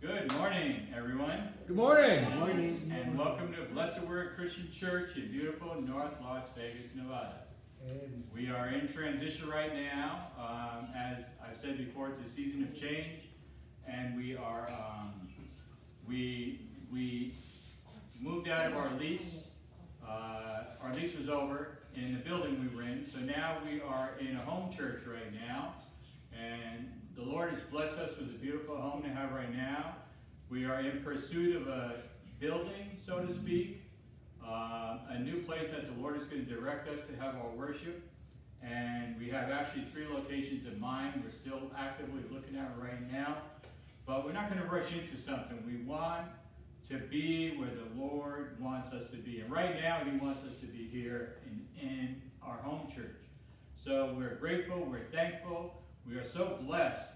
Good morning, everyone. Good morning. Good morning. And welcome to Blessed Word Christian Church in beautiful North Las Vegas, Nevada. We are in transition right now. As I've said before, it's a season of change, and we are we moved out of our lease. Our lease was over in the building we were in, so now we are in a home church right now, and the Lord has blessed us with a beautiful home to have right now. We are in pursuit of a building, so to speak, a new place that the Lord is going to direct us to have our worship. And we have actually 3 locations in mind. We're still actively looking at it right now. But we're not going to rush into something. We want to be where the Lord wants us to be. And right now, He wants us to be here in our home church. So we're grateful, we're thankful. We are so blessed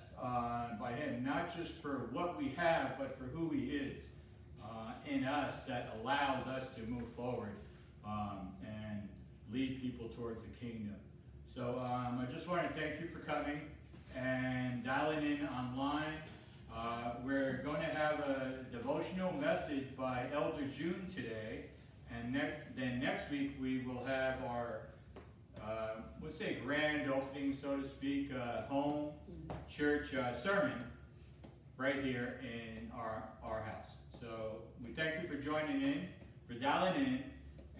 by Him, not just for what we have, but for who He is in us that allows us to move forward and lead people towards the kingdom. So I just want to thank you for coming and dialing in online. We're going to have a devotional message by Elder June today, and then next week we will have our let's say grand opening, so to speak, home church sermon right here in our house. So we thank you for joining in, for dialing in,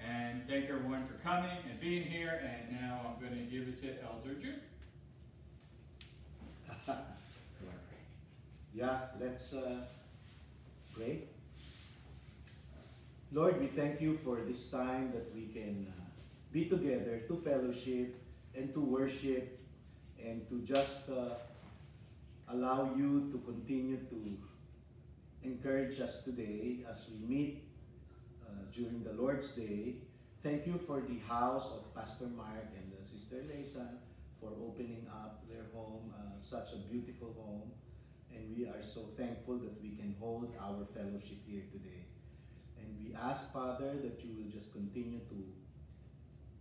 and thank everyone for coming and being here. And now I'm going to give it to Elder June. Yeah, let's pray. Lord, we thank you for this time that we can be together to fellowship and to worship and to just allow you to continue to encourage us today as we meet during the Lord's Day. Thank you for the house of Pastor Mark and Sister Lisa for opening up their home, such a beautiful home. And we are so thankful that we can hold our fellowship here today. And we ask, Father, that you will just continue to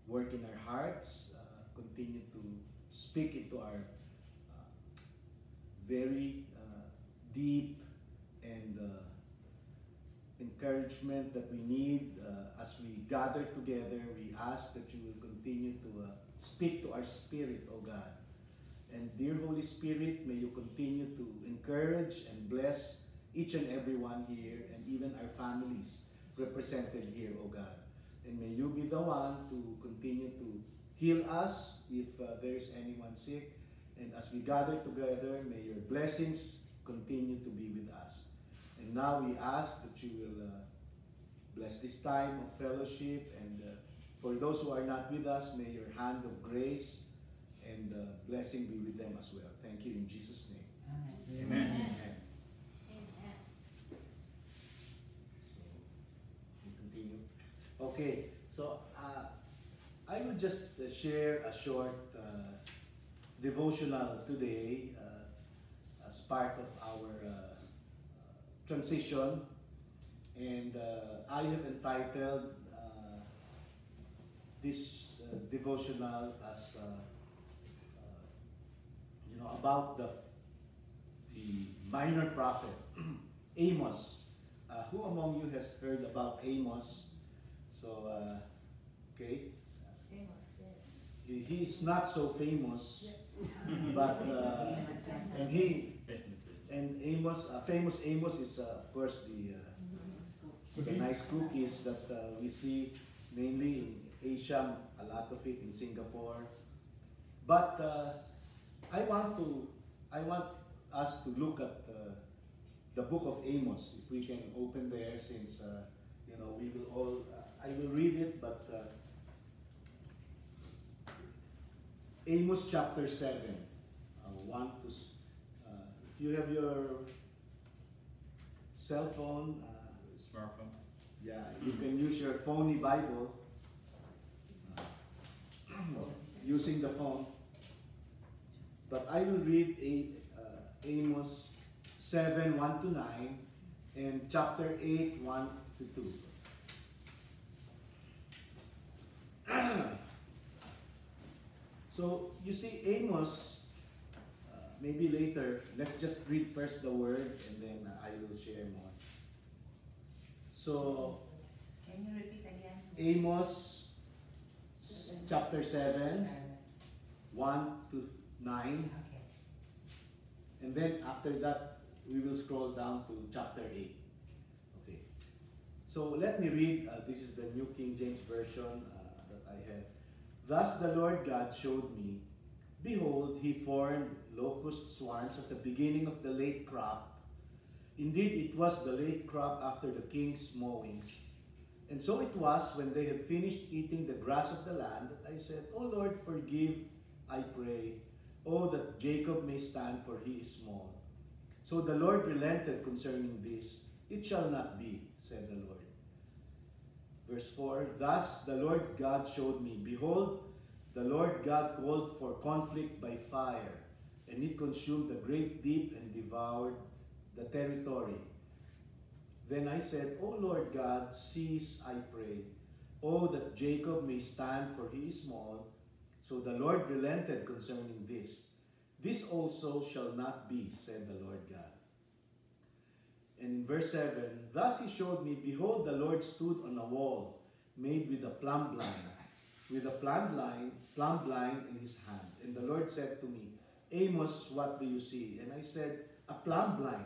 work in our hearts, continue to speak into our very deep and encouragement that we need as we gather together. We ask that you will continue to speak to our spirit, O God. And dear Holy Spirit, may you continue to encourage and bless each and every one here, and even our families represented here, O God. And may you be the one to continue to heal us if there is anyone sick. And as we gather together, may your blessings continue to be with us. And now we ask that you will bless this time of fellowship. And for those who are not with us, may your hand of grace and blessing be with them as well. Thank you in Jesus' name. Amen. Amen. Amen. So, we continue. Okay, so I will just share a short devotional today as part of our transition, and I have entitled this devotional as about the minor prophet Amos. Who among you has heard about Amos? So okay, he is not so famous, but and Amos, famous Amos is of course the nice cookies that we see mainly in Asia, a lot of it in Singapore. But I want us to look at the book of Amos. If we can open there, since we will all. I will read it, but Amos chapter 7, 1 to. If you have your cell phone, Smartphone. yeah, you can use your phony Bible using the phone. But I will read Amos 7, 1 to 9, and chapter 8, 1 to 2. So, you see, Amos maybe later, let's just read first the word and then I will share more. So, Can you repeat again? Amos chapter 7, 1 to 9. Okay. And then after that, we will scroll down to chapter 8. Okay. So let me read. This is the New King James Version that I have. Thus the Lord God showed me, behold, he formed locust swarms at the beginning of the late crop. Indeed, it was the late crop after the king's mowings. And so it was when they had finished eating the grass of the land that I said, O Lord, forgive, I pray. Oh, that Jacob may stand, for he is small. So the Lord relented concerning this. It shall not be, said the Lord. Verse 4, thus the Lord God showed me, behold, the Lord God called for conflict by fire, and it consumed the great deep and devoured the territory. Then I said, O Lord God, cease, I pray. Oh, that Jacob may stand, for he is small. So the Lord relented concerning this. This also shall not be, said the Lord God. And in verse 7, thus he showed me, behold, the Lord stood on a wall made with a plumb blind, with a plumb blind in his hand. And the Lord said to me, Amos, what do you see? And I said, a plumb blind.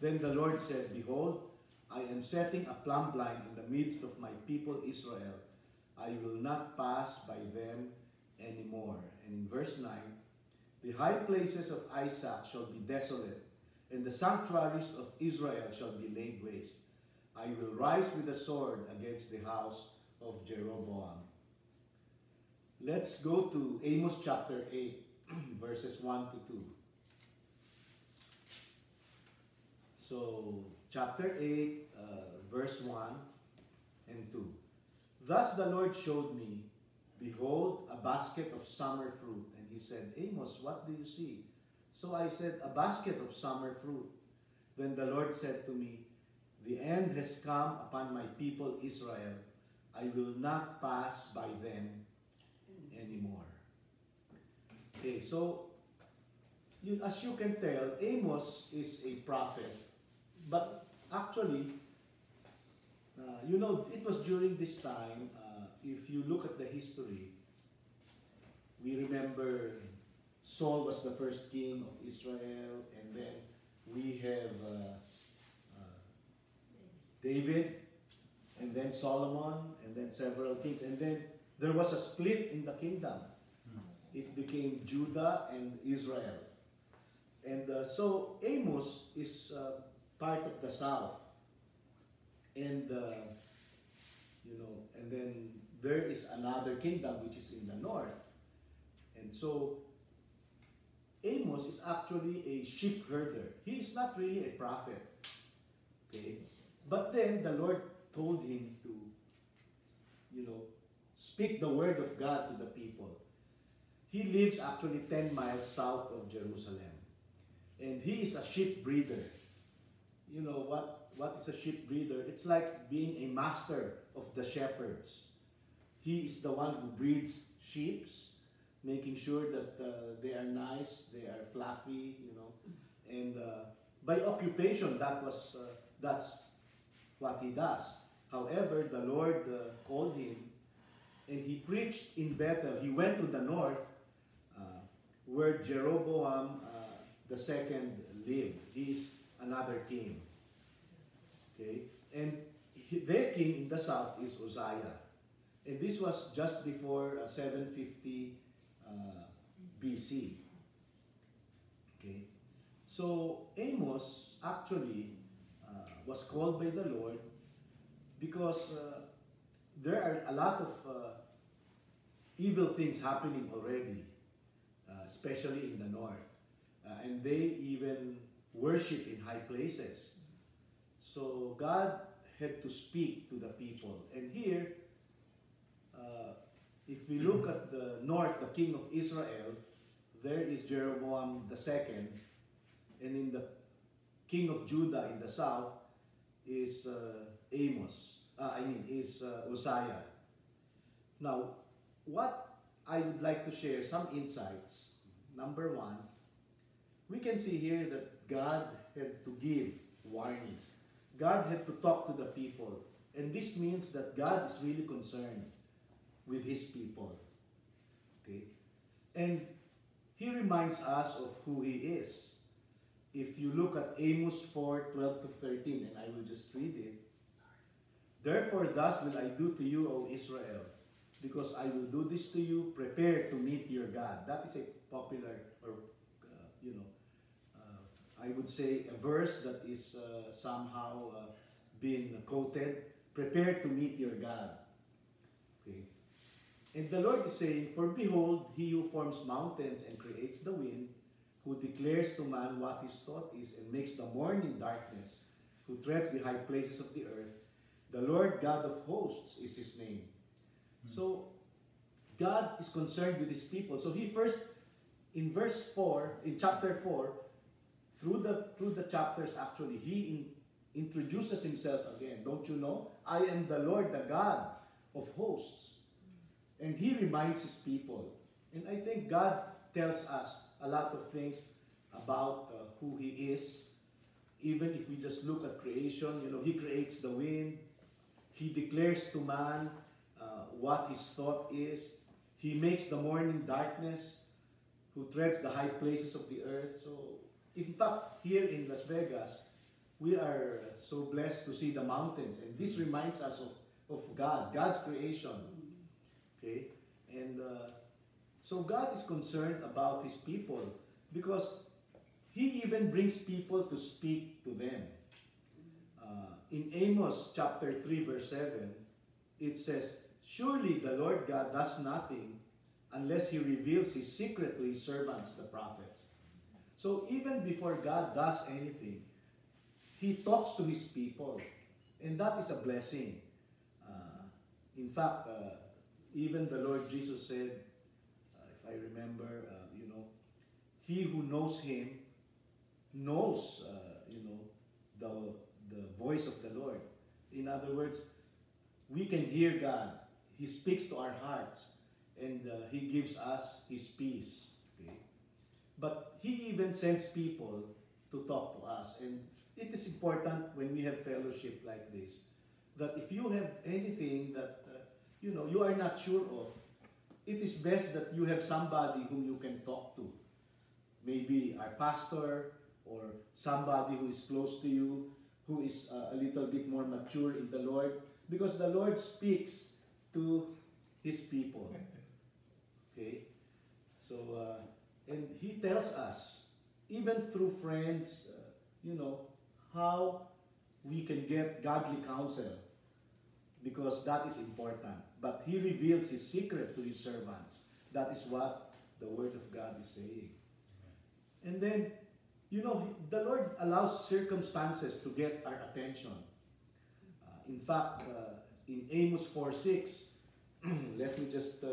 Then the Lord said, behold, I am setting a plumb blind in the midst of my people Israel. I will not pass by them anymore. And in verse 9, the high places of Isaac shall be desolate, and the sanctuaries of Israel shall be laid waste. I will rise with a sword against the house of Jeroboam. Let's go to Amos chapter 8, verses 1 to 2. So, chapter 8, verse 1 and 2. Thus the Lord showed me, behold, a basket of summer fruit. And he said, Amos, what do you see? So I said, a basket of summer fruit. Then the Lord said to me, the end has come upon my people Israel. I will not pass by them anymore. Okay, so as you can tell, Amos is a prophet. But actually, it was during this time, if you look at the history, we remember Saul was the first king of Israel, and then we have David, and then Solomon, and then several kings. And then there was a split in the kingdom. It became Judah and Israel. And so Amos is part of the south. And, and then there is another kingdom which is in the north. And so Amos is actually a sheep herder. He is not really a prophet. Okay? But then the Lord told him to, speak the word of God to the people. He lives actually 10 miles south of Jerusalem. And he is a sheep breeder. You know what is a sheep breeder? It's like being a master of the shepherds. He is the one who breeds sheep, making sure that they are nice, they are fluffy, And by occupation, that's what he does. However, the Lord called him, and he preached in Bethel. He went to the north, where Jeroboam the second lived. He's another king. Okay, and their king in the south is Uzziah, and this was just before 750 BC. Okay, so Amos actually was called by the Lord because there are a lot of evil things happening already, especially in the north, and they even worship in high places. So God had to speak to the people. And here, if we look at the north, the king of Israel, there is Jeroboam the second, and in the king of Judah in the south is Uzziah. Now, what I would like to share, some insights. Number one, we can see here that God had to give warnings. God had to talk to the people. And this means that God is really concerned with his people. Okay? And he reminds us of who he is. If you look at Amos 4:12-13, and I will just read it. Therefore, thus will I do to you, O Israel, because I will do this to you, prepare to meet your God. That is a popular, or I would say a verse that is somehow being quoted. Prepare to meet your God. Okay. And the Lord is saying, for behold, he who forms mountains and creates the wind, who declares to man what his thought is and makes the morning darkness, who treads the high places of the earth, the Lord God of hosts is his name. So, God is concerned with his people. So he first, in verse 4, in chapter 4, through the chapters actually, he introduces himself again. Don't you know? I am the Lord, the God of hosts. And he reminds his people. And I think God tells us a lot of things about who he is. Even if we just look at creation, he creates the wind. He declares to man what his thought is. He makes the morning darkness, who treads the high places of the earth. So, in fact, here in Las Vegas, we are so blessed to see the mountains. And this reminds us of God, God's creation. Okay? And so God is concerned about his people because he even brings people to speak to them. In Amos chapter 3 verse 7, it says, surely the Lord God does nothing unless he reveals his secret to his servants, the prophets. So even before God does anything, he talks to his people. And that is a blessing. In fact, even the Lord Jesus said, if I remember, he who knows him knows, the voice of the Lord. In other words, we can hear God. He speaks to our hearts, and he gives us his peace. Okay? But he even sends people to talk to us. And it is important when we have fellowship like this, that if you have anything that you are not sure of, it is best that you have somebody whom you can talk to. Maybe our pastor or somebody who is close to you, who is a little bit more mature in the Lord, because the Lord speaks to his people. Okay? So, and he tells us, even through friends, how we can get godly counsel, because that is important. But he reveals his secret to his servants. That is what the Word of God is saying. And then, the Lord allows circumstances to get our attention. In fact, in Amos 4:6, let me just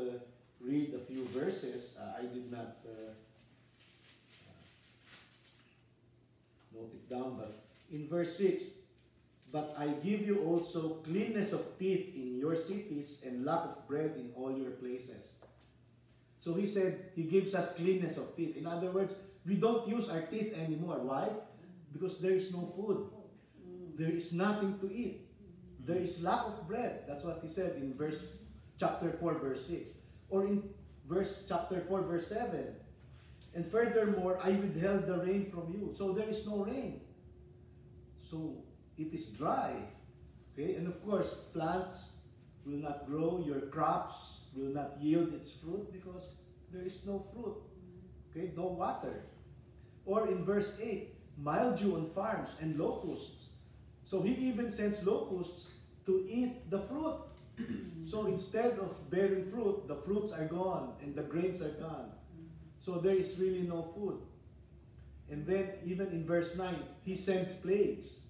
read a few verses. I did not note it down, but in verse 6, but I give you also cleanness of teeth in your cities and lack of bread in all your places. So he said, he gives us cleanness of teeth. In other words, we don't use our teeth anymore. Why? Because there is no food. There is nothing to eat. There is lack of bread. That's what he said in chapter 4, verse 6. Or in chapter 4, verse 7. And furthermore, I withheld the rain from you. So there is no rain. So it is dry. Okay? And of course, plants will not grow. Your crops will not yield its fruit because there is no fruit. Okay? No water. Or in verse 8, mildew on farms and locusts. So he even sends locusts to eat the fruit. So instead of bearing fruit, the fruits are gone and the grains are gone. So there is really no food. And then even in verse 9, he sends plagues.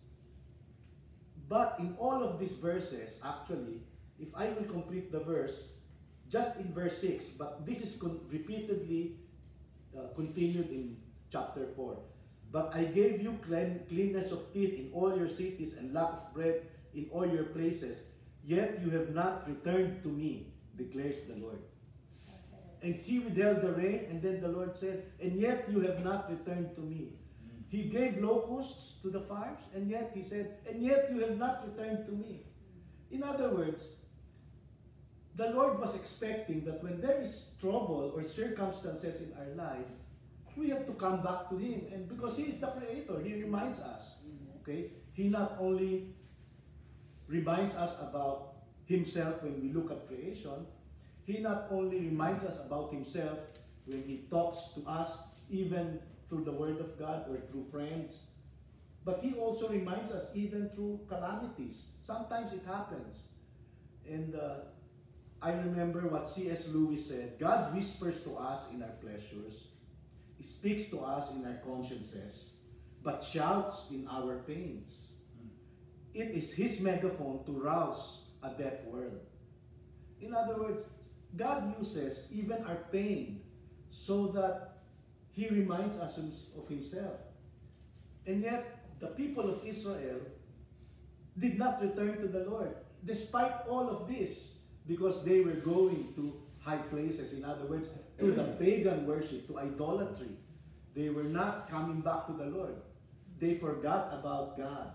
But in all of these verses, actually, if I will complete the verse, just in verse 6, but this is repeatedly continued in chapter 4. But I gave you cleanness of teeth in all your cities and lack of bread in all your places, yet you have not returned to me, declares the Lord. And he withheld the rain, and then the Lord said, and yet you have not returned to me. He gave locusts to the farms, and yet he said, and yet you have not returned to me. In other words, the Lord was expecting that when there is trouble or circumstances in our life, we have to come back to Him. And because He is the Creator, He reminds us. Okay? He not only reminds us about Himself when we look at creation, He not only reminds us about Himself when He talks to us, even through the Word of God or through friends, but He also reminds us even through calamities. Sometimes it happens. And I remember what C.S. Lewis said, God whispers to us in our pleasures, He speaks to us in our consciences, but shouts in our pains. It is His megaphone to rouse a deaf world. In other words, God uses even our pain so that He reminds us of Himself. And yet, the people of Israel did not return to the Lord, despite all of this, because they were going to high places. In other words, to the pagan worship, to idolatry. They were not coming back to the Lord. They forgot about God.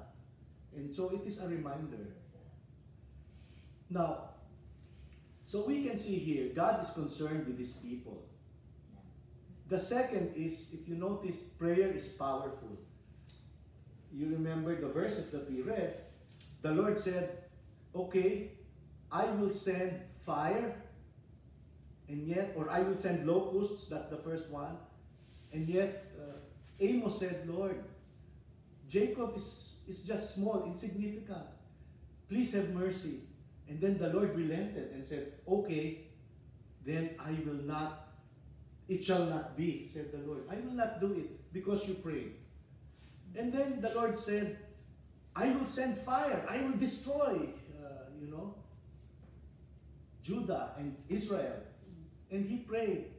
And so it is a reminder. Now, so we can see here, God is concerned with His people. The second is, if you notice, prayer is powerful. You remember the verses that we read. The Lord said, okay, I will send fire, and yet, or I will send locusts, that's the first one. And yet, Amos said, Lord, Jacob is just small, insignificant. Please have mercy. And then the Lord relented and said, okay, then I will not, it shall not be, said the Lord. I will not do it because you prayed. And then the Lord said, I will send fire. I will destroy, Judah and Israel. And he prayed,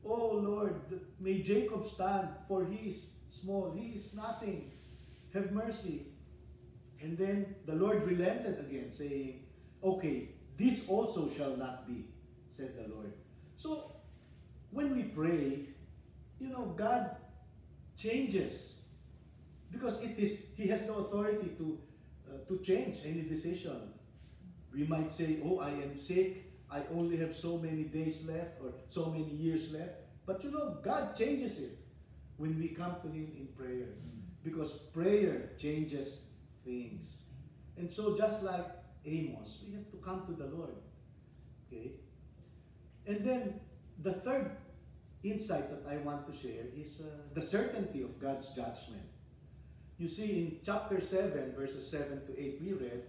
oh Lord, may Jacob stand, for he is small. He is nothing. Have mercy. And then the Lord relented again, saying, okay, this also shall not be, said the Lord. So, when we pray, God changes. Because He has no authority to change any decision. We might say, oh, I am sick. I only have so many days left or so many years left. But God changes it when we come to Him in prayer. Because prayer changes things. And so just like Amos, we have to come to the Lord. Okay? And then the third insight that I want to share is the certainty of God's judgment. You see, in chapter 7, verses 7 to 8, we read,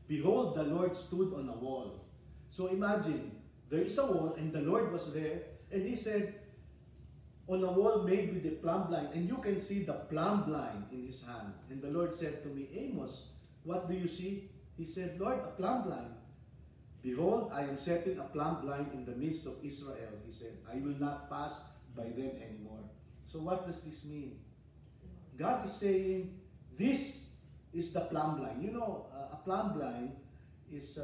behold, the Lord stood on a wall. So imagine, there is a wall, and the Lord was there, and He said, on a wall made with a plumb blind, and you can see the plumb blind in His hand. And the Lord said to me, Amos, what do you see? He said, Lord, a plumb blind. Behold, I am setting a plumb blind in the midst of Israel. He said, I will not pass by them anymore. So what does this mean? God is saying, this is the plumb blind. A plumb blind is,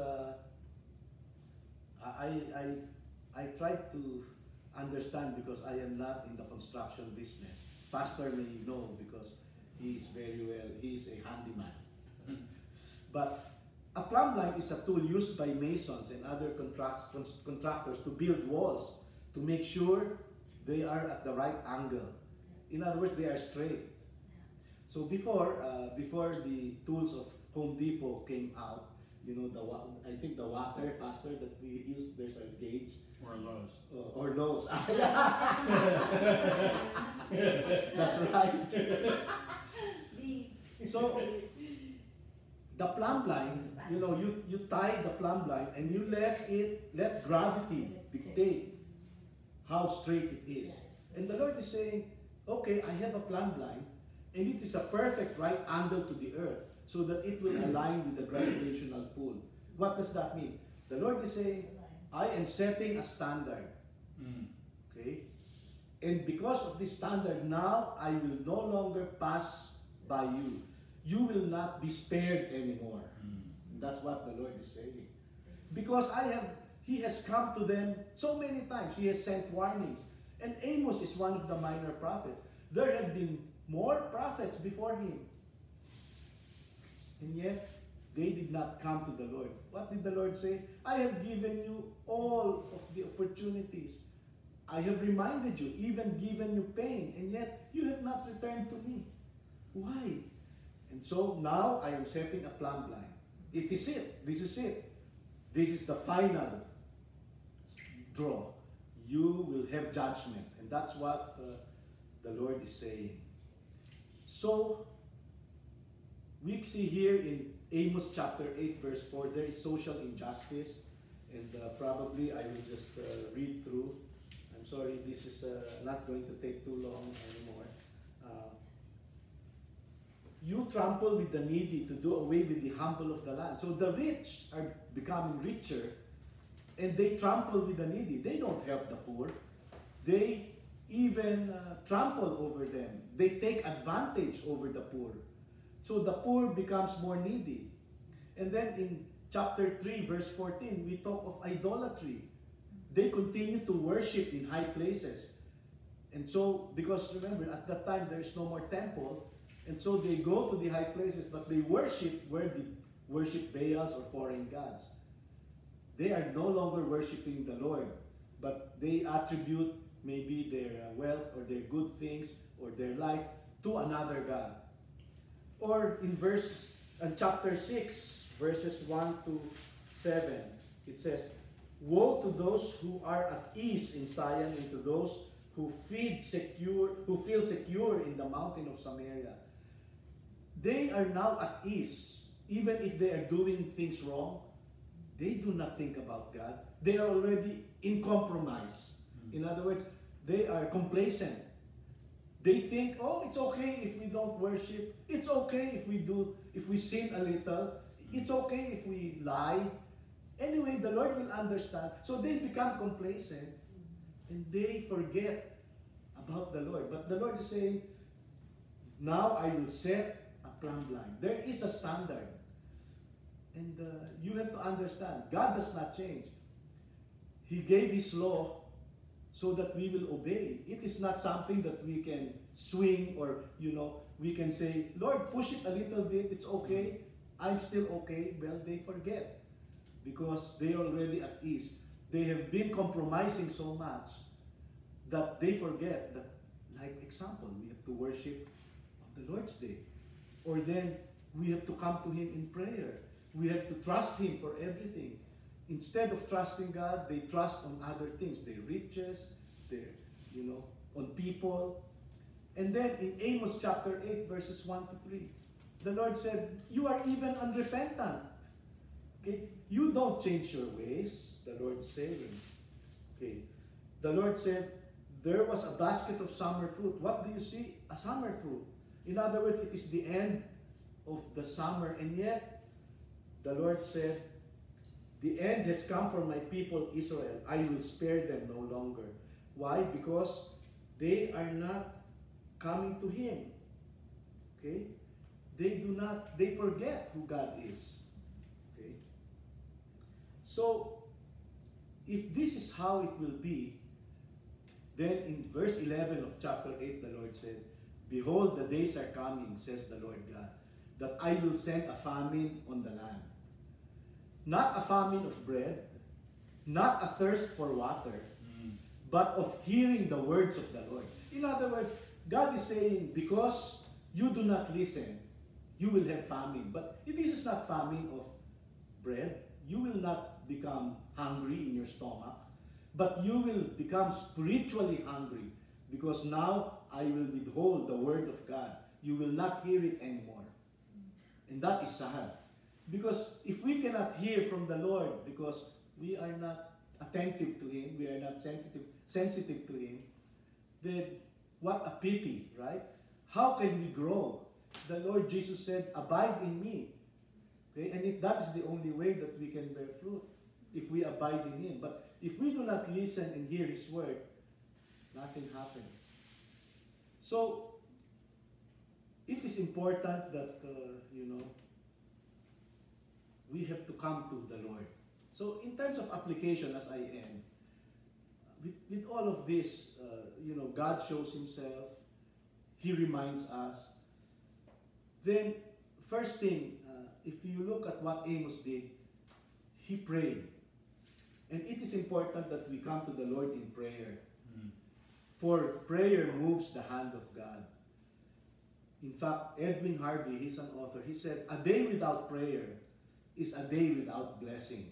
I try to understand because I am not in the construction business. Pastor may know because he is a handyman. But a plumb line is a tool used by masons and other contractors to build walls to make sure they are at the right angle. In other words, they are straight. So before the tools of Home Depot came out, I think the water, Pastor, that we use, there's a gauge. Or Lowe's. Or Lowe's. That's right. So, the plumb line, you tie the plumb line and you let gravity dictate how straight it is. And the Lord is saying, okay, I have a plumb line and it is a perfect right angle to the earth so that it will align with the gravitational pull. What does that mean? The Lord is saying, I am setting a standard. Okay? And because of this standard, now I will no longer pass by you. You will not be spared anymore. That's what the Lord is saying. Because I have He has come to them so many times. He has sent warnings. And Amos is one of the minor prophets. There have been more prophets before him. And yet, they did not come to the Lord. What did the Lord say? I have given you all of the opportunities. I have reminded you, even given you pain, and yet you have not returned to me. Why? And so now I am setting a plumb line. It is it. This is it. This is the final draw. You will have judgment. And that's what the Lord is saying. So, we see here in Amos chapter 8 verse 4, there is social injustice. And probably I will just read through. I'm sorry, this is not going to take too long anymore. You trample with the needy to do away with the humble of the land. So the rich are becoming richer, and they trample with the needy. They don't help the poor. They even trample over them. They take advantage over the poor. So the poor becomes more needy. And then in chapter 3, verse 14, we talk of idolatry. They continue to worship in high places. And so, because remember, at that time, there is no more temple. And so they go to the high places, but they worship where they worship Baals or foreign gods. They are no longer worshiping the Lord, but they attribute maybe their wealth or their good things or their life to another god. Or in chapter 6, verses 1 to 7, it says, woe to those who are at ease in Zion and to those who feel secure in the mountain of Samaria. They are now at ease. Even if they are doing things wrong, they do not think about God. They are already in compromise. In other words, they are complacent. They think, oh, it's okay if we don't worship. It's okay if we sin a little. It's okay if we lie. Anyway, the Lord will understand. So they become complacent and they forget about the Lord. But the Lord is saying, now I will set a plumb line. There is a standard. And you have to understand, God does not change. He gave His law so that we will obey. It is not something that we can swing or, we can say, Lord, push it a little bit, it's okay. I'm still okay. Well, they forget because they are already at ease. They have been compromising so much that they forget that, like example, we have to worship on the Lord's Day. Or then we have to come to Him in prayer. We have to trust Him for everything. Instead of trusting God, they trust on other things. Their riches, on people. And then in Amos chapter 8, verses 1 to 3, the Lord said, you are even unrepentant. Okay? You don't change your ways, the Lord is saying. Okay? The Lord said, there was a basket of summer fruit. What do you see? A summer fruit. In other words, it is the end of the summer. And yet, the Lord said, the end has come for my people Israel. I will spare them no longer. Why? Because they are not coming to Him. Okay? They forget who God is. Okay? So, if this is how it will be, then in verse 11 of chapter 8, the Lord said, behold, the days are coming, says the Lord God, that I will send a famine on the land. Not a famine of bread, not a thirst for water, but of hearing the words of the Lord. In other words, God is saying, because you do not listen, you will have famine. But if this is not famine of bread, you will not become hungry in your stomach, but you will become spiritually hungry, because now I will withhold the word of God. You will not hear it anymore. And that is sad. Because if we cannot hear from the Lord because we are not attentive to Him, we are not sensitive to Him, then what a pity, right? How can we grow? The Lord Jesus said, abide in me. Okay? And that is the only way that we can bear fruit, if we abide in Him. But if we do not listen and hear His word, nothing happens. So, it is important that, we have to come to the Lord So in terms of application, as I end, with all of this, God shows Himself. He reminds us. Then, first thing, if you look at what Amos did, he prayed. And it is important that we come to the Lord in prayer. For prayer moves the hand of God. In fact, Edwin Harvey, he's an author, he said, a day without prayer is a day without blessing.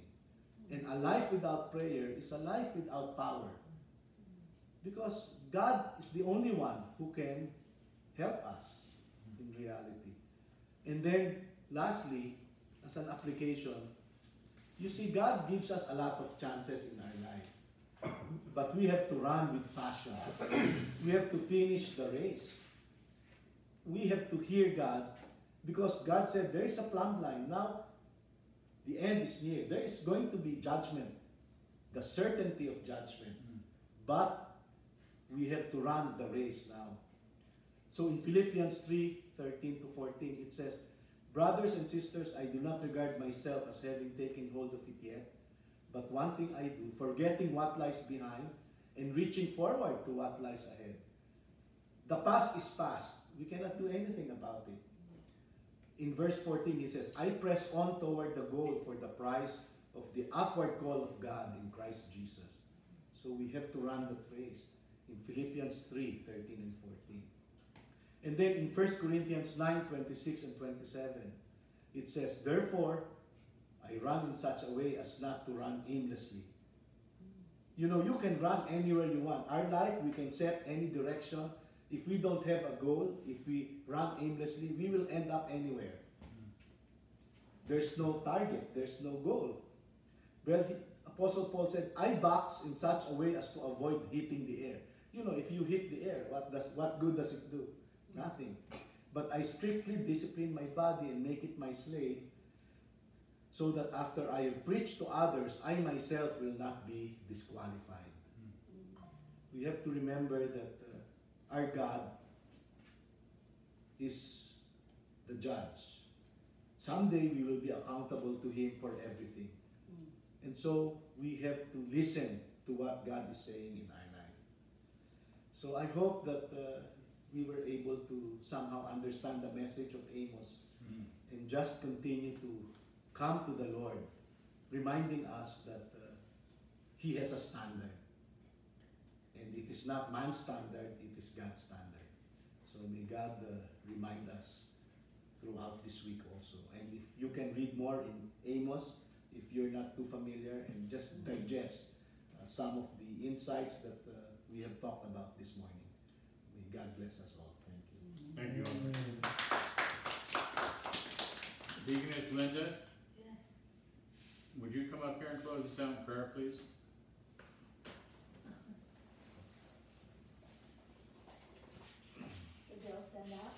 And a life without prayer is a life without power. Because God is the only one who can help us in reality. And then, lastly, as an application, you see, God gives us a lot of chances in our life. But we have to run with passion. We have to finish the race. We have to hear God, because God said there is a plumb line. Now, the end is near. There is going to be judgment, the certainty of judgment. But we have to run the race now. So in Philippians 3:13 to 14, it says, brothers and sisters, I do not regard myself as having taken hold of it yet. But one thing I do, forgetting what lies behind and reaching forward to what lies ahead. The past is past. We cannot do anything about it. In verse 14, he says, I press on toward the goal for the prize of the upward call of God in Christ Jesus. So we have to run that race. In Philippians 3:13 and 14. And then in 1 Corinthians 9:26 and 27, it says, therefore, I run in such a way as not to run aimlessly. You know, you can run anywhere you want. Our life, we can set any direction. If we don't have a goal, if we run aimlessly, we will end up anywhere. There's no target. There's no goal. Well, Apostle Paul said, I box in such a way as to avoid hitting the air. You know, if you hit the air, what good does it do? Nothing. But I strictly discipline my body and make it my slave, so that after I have preached to others, I myself will not be disqualified. We have to remember that our God is the judge. Someday we will be accountable to Him for everything. And so we have to listen to what God is saying in our life. So I hope that we were able to somehow understand the message of Amos and just continue to come to the Lord, reminding us that He has a standard. And it is not man's standard, it is God's standard. So may God remind us throughout this week also. And if you can read more in Amos, if you're not too familiar, and just digest some of the insights that we have talked about this morning. May God bless us all. Thank you. Thank you. Deaconess Linda? Yes. Would you come up here and close us out in prayer, please? Could you all stand up?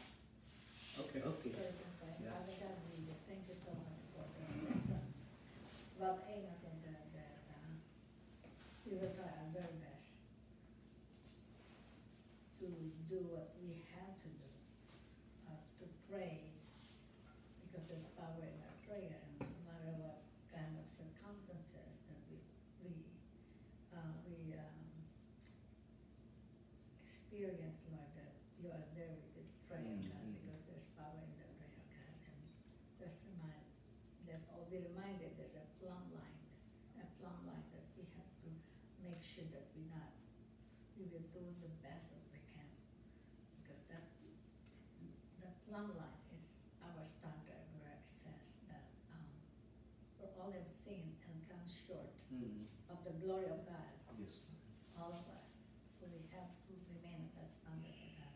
Okay. Okay. So you can pray. Yeah. Father God, we just thank you so much for the lesson about Amos, and that we will try our very best to do what we have to do, to pray, because there's power in our prayer, and no matter what kind of circumstances that we experience, Lord, that you are there with the prayer, God, because there's power in the prayer, God, and let's all be reminded there's a plumb line that we have to make sure that we will do the best that we can, because that plumb line is our standard, where it says that for all have sinned and come short of the glory of God, Yes. all of us. So we have to remain at that standard of God.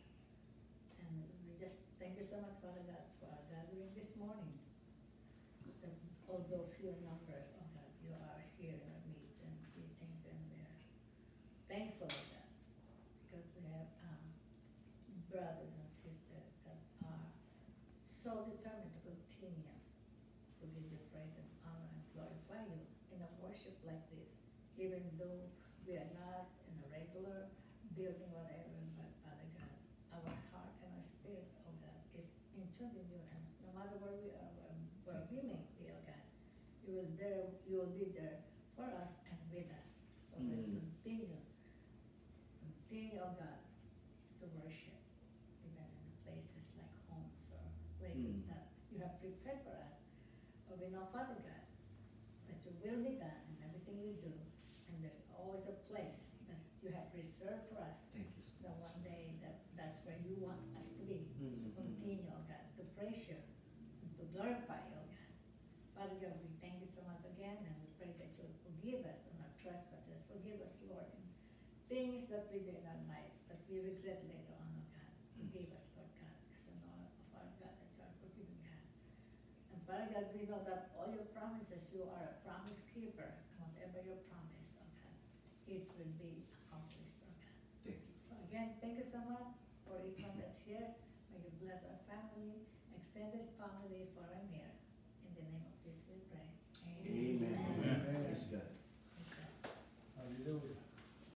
And we just thank you so much, Father God, for our gathering this morning. That although few in numbers, oh God, you are here in our midst, and we thank you, and we are thankful of that, because we have brothers and sisters that are so determined to continue to give you praise and honor and glorify you in a worship like this, even though we are not in a regular building, whatever, but Father God, our heart and our spirit, oh God, is in tune with you, and no matter where we are, where we may be, oh God, you you will be there for us and with us. So we'll continue, oh God, to worship, even in places like homes or places that you have prepared for us. But we know, Father God, that your will be done in everything we do, and there's always a place that you have reserved for us. Thank you. That one day that's where you want us to be, to continue, oh God, to praise you, and to glorify you, oh God. Father God, we thank you so much again, and we pray that you'll forgive us on our trespasses. Forgive us, Lord, in things that we do in our life that we regret later on, oh God. Forgive us, Lord God, because I know, Father God, that you are forgiving God. And Father God, we know that all your promises, you are a promise keeper. And whatever your promise, oh God, it will be accomplished, oh God. Thank you. So again, thank you so much for each one that's here. May you bless our family, extended family, far and near. In the name of Jesus we pray. Amen. Amen. Praise God.